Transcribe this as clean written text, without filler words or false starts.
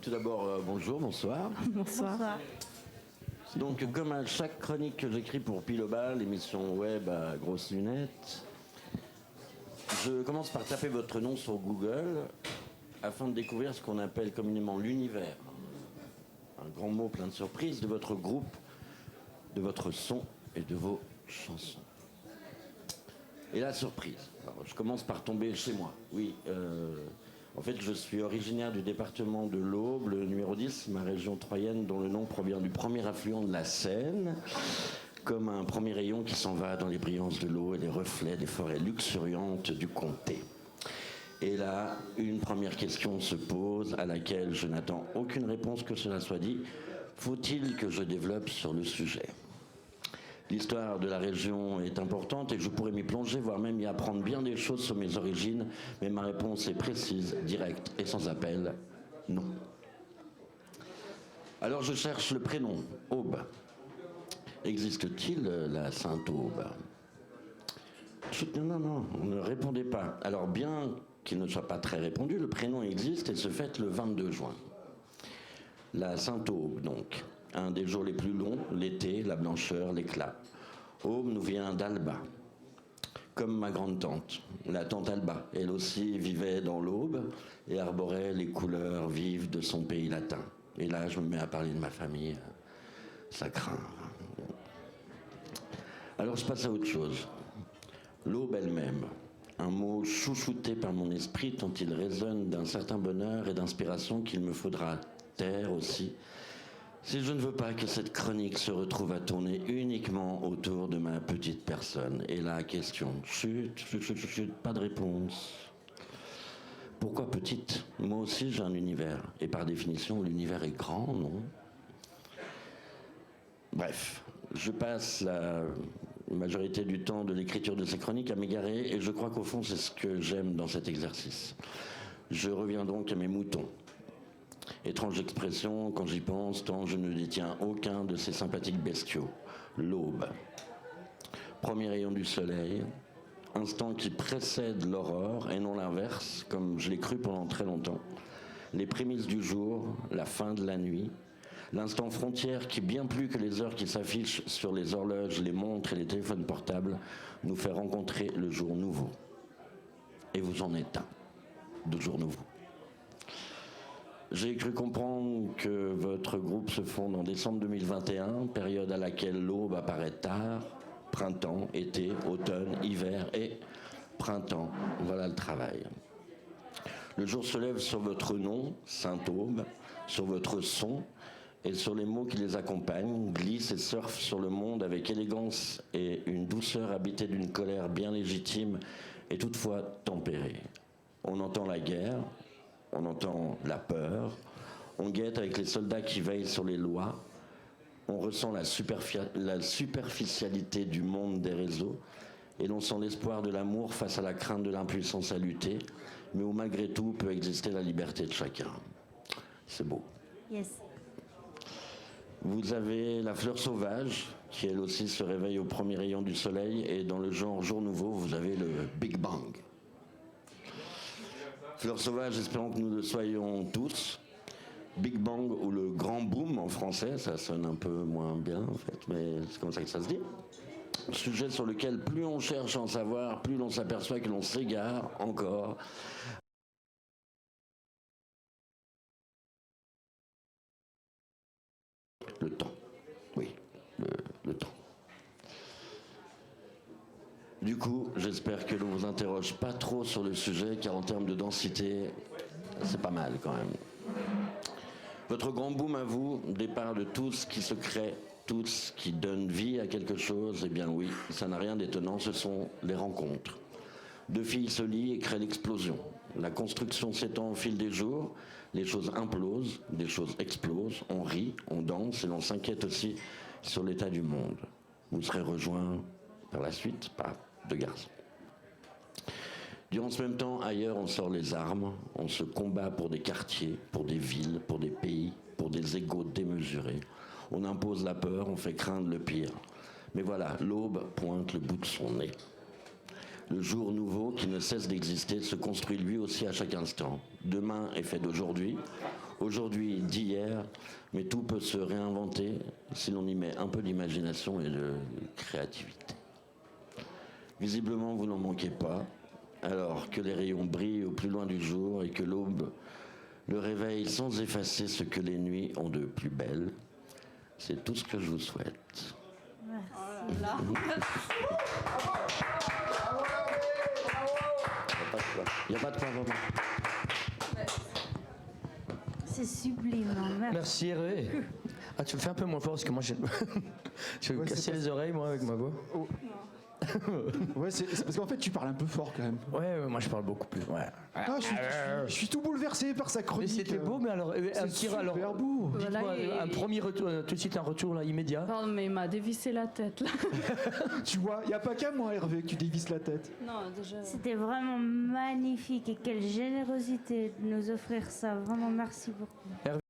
Tout d'abord, bonjour, bonsoir. Bonsoir. Donc, comme à chaque chronique que j'écris pour Piloba, l'émission web à grosses lunettes, je commence par taper votre nom sur Google afin de découvrir ce qu'on appelle communément l'univers. Un grand mot plein de surprises de votre groupe, de votre son et de vos chansons. Et la surprise. Alors, je commence par tomber chez moi. Oui, en fait, je suis originaire du département de l'Aube, le numéro 10, ma région troyenne dont le nom provient du premier affluent de la Seine, comme un premier rayon qui s'en va dans les brillances de l'eau et les reflets des forêts luxuriantes du comté. Et là, une première question se pose à laquelle je n'attends aucune réponse que cela soit dit. Faut-il que je développe sur le sujet ? L'histoire de la région est importante et je pourrais m'y plonger, voire même y apprendre bien des choses sur mes origines, mais ma réponse est précise, directe et sans appel, non. Alors je cherche le prénom, Aube. Existe-t-il la Sainte Aube ? Non, ne répondez pas. Alors bien qu'il ne soit pas très répondu, le prénom existe et se fête le 22 juin. La Sainte Aube, donc. Un des jours les plus longs, l'été, la blancheur, l'éclat. Aube nous vient d'Alba, comme ma grande-tante, la tante Alba. Elle aussi vivait dans l'Aube et arborait les couleurs vives de son pays latin. Et là, je me mets à parler de ma famille, ça craint. Alors je passe à autre chose. L'Aube elle-même, un mot chouchouté par mon esprit tant il résonne d'un certain bonheur et d'inspiration qu'il me faudra taire aussi, si je ne veux pas que cette chronique se retrouve à tourner uniquement autour de ma petite personne. Et la question, chut, pas de réponse. Pourquoi petite ? Moi aussi j'ai un univers. Et par définition, l'univers est grand, non ? Bref, je passe la majorité du temps de l'écriture de ces chroniques à m'égarer, et je crois qu'au fond c'est ce que j'aime dans cet exercice. Je reviens donc à mes moutons. Étrange expression quand j'y pense, tant je ne détiens aucun de ces sympathiques bestiaux. L'aube. Premier rayon du soleil, instant qui précède l'aurore et non l'inverse, comme je l'ai cru pendant très longtemps. Les prémices du jour, la fin de la nuit, l'instant frontière qui, bien plus que les heures qui s'affichent sur les horloges, les montres et les téléphones portables, nous fait rencontrer le jour nouveau. Et vous en êtes un, de jour nouveau. J'ai cru comprendre que votre groupe se fonde en décembre 2021, période à laquelle l'aube apparaît tard, printemps, été, automne, hiver et printemps. Voilà le travail. Le jour se lève sur votre nom, Sainte Aube, sur votre son et sur les mots qui les accompagnent, glisse et surfe sur le monde avec élégance et une douceur habitée d'une colère bien légitime et toutefois tempérée. On entend la guerre, on entend la peur, on guette avec les soldats qui veillent sur les lois, on ressent la superficialité du monde des réseaux et l'on sent l'espoir de l'amour face à la crainte de l'impuissance à lutter, mais où malgré tout peut exister la liberté de chacun. C'est beau. Yes. Vous avez la fleur sauvage, qui elle aussi se réveille au premier rayon du soleil, et dans le genre jour nouveau, vous avez le Big Bang. Fleur sauvage, espérons que nous le soyons tous. Big Bang ou le grand boom en français, ça sonne un peu moins bien en fait, mais c'est comme ça que ça se dit. Sujet sur lequel plus on cherche à en savoir, plus l'on s'aperçoit que l'on s'égare encore. Le temps, oui, le temps. Du coup, j'espère que l'on ne vous interroge pas trop sur le sujet, car en termes de densité, c'est pas mal quand même. Votre grand boom à vous, départ de tout ce qui se crée, tout ce qui donne vie à quelque chose, eh bien oui, ça n'a rien d'étonnant, ce sont les rencontres. Deux filles se lient et créent l'explosion. La construction s'étend au fil des jours, les choses implosent, des choses explosent, on rit, on danse et l'on s'inquiète aussi sur l'état du monde. Vous serez rejoints par la suite par deux garçons. Durant ce même temps, ailleurs, on sort les armes, on se combat pour des quartiers, pour des villes, pour des pays, pour des égos démesurés. On impose la peur, on fait craindre le pire. Mais voilà, l'aube pointe le bout de son nez. Le jour nouveau qui ne cesse d'exister se construit lui aussi à chaque instant. Demain est fait d'aujourd'hui. aujourd'hui d'hier, mais tout peut se réinventer si l'on y met un peu d'imagination et de créativité. Visiblement, vous n'en manquez pas, alors que les rayons brillent au plus loin du jour et que l'aube le réveille sans effacer ce que les nuits ont de plus belle. C'est tout ce que je vous souhaite. Merci. Il n'y a pas de quoi, vraiment. C'est sublime, hein, Merci Hervé. Ah, tu le fais un peu moins fort parce que moi je vais me casser les oreilles moi avec ma voix. Oh. Ouais, c'est parce qu'en fait tu parles un peu fort quand même. Ouais, moi je parle beaucoup plus. Ouais. Ah, je suis tout bouleversé par sa Mais chronique. c'était beau, mais alors un petit super beau. Dites-moi, Voilà, un premier retour, tout de suite un retour là immédiat. Pardon, mais il m'a dévissé la tête là. Tu vois, y a pas qu'à moi Hervé que tu dévisses la tête. Non, déjà. C'était vraiment magnifique et quelle générosité de nous offrir ça. Vraiment, merci beaucoup.